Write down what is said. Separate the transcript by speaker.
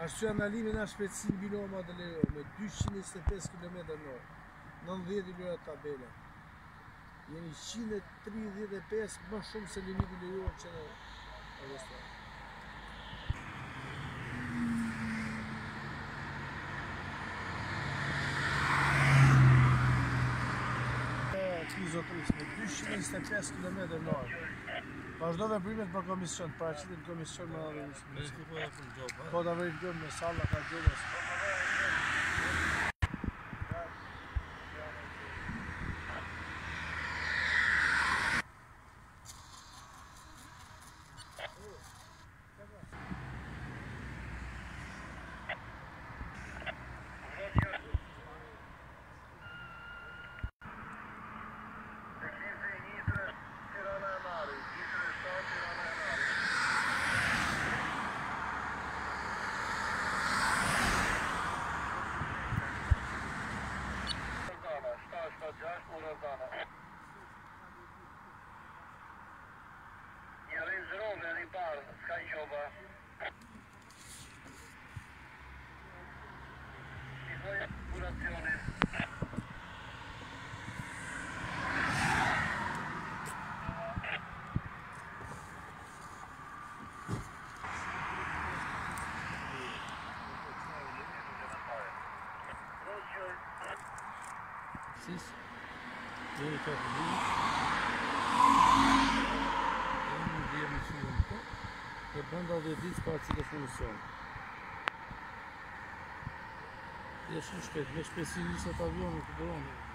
Speaker 1: Ashtu analimi na shpejtësinë binoma të lejo me 225 km/h, 90 i lejo tabela. Jeni 135 më shumë se limiti lejohet që në autostradë. Zotëris me 225 km/h. Vazhdo veprimet për komision, paraqitet komision më radhë njësë.
Speaker 2: Verifikoja për gjobë.
Speaker 1: Po ta verifikojmë me salla ka gjobës.
Speaker 2: Deri ka fillimi. Në dhjetë në qëllën të, e bënda dhe ditë pa që të funksion. E shumë shpejt, me shpejtësi njësat avionit të bëronë.